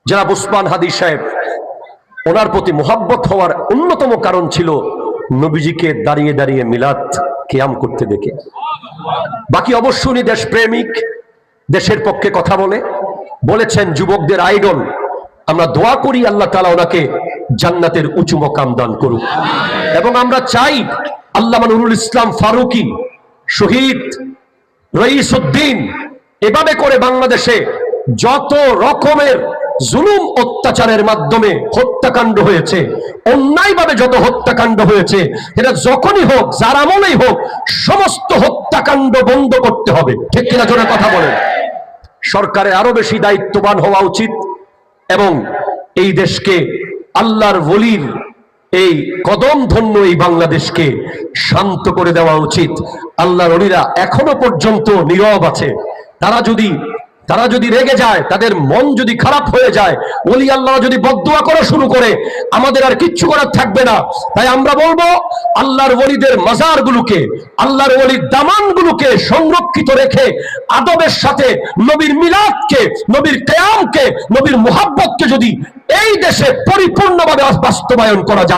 জনাব উসমান হাদি সাহেব, ওনার প্রতি মোহাব্বত হওয়ার অন্যতম কারণ ছিল নবীজিকে দাঁড়িয়ে দাঁড়িয়ে মিলাদ কিয়াম করতে দেখে। বাকি অবশ্য উনি দেশপ্রেমিক, দেশের পক্ষে কথা বলেছেন যুবকদের আইডল। আমরা দোয়া করি আল্লাহ তাআলা ওনাকে জান্নাতের উঁচু মকাম দান করুক, এবং আমরা চাই আল্লামা নুরুল ইসলাম ফারুকী শহীদ রইসউদ্দিন এভাবে করে বাংলাদেশে যত রকমের জুলুম অত্যাচারের মাধ্যমে হত্যাকাণ্ড হয়েছে, অন্যায়ভাবে যত হত্যাকাণ্ড হয়েছে, এটা যখনই হোক, যার আমলেই হোক, সমস্ত হত্যাকাণ্ড বন্ধ করতে হবে। ঠিক কিনা জোরে কথা বলেন। সরকারের আরো বেশি দায়িত্ববান হওয়া উচিত, এবং এই দেশকে আল্লাহর ওলির এই কদম ধন্য এই বাংলাদেশকে শান্ত করে দেওয়া উচিত। আল্লাহর ওলিরা এখনো পর্যন্ত নীরব আছে। তারা যদি রেগে যায়, তাদের মন যদি খারাপ হয়ে যায়, ওলি আল্লাহ যদি বদদুয়া করা শুরু করে, আমাদের আর কিচ্ছু করার থাকবে না। তাই আমরা বলবো, আল্লাহর ওলিদের মাজারগুলোকে, আল্লাহর ওলির দামানগুলোকে সংরক্ষিত রেখে আদবের সাথে নবীর মিলাদকে, নবীর কিয়ামকে, নবীর মুহাব্বতকে যদি এই দেশে পরিপূর্ণভাবে বাস্তবায়ন করা যায়।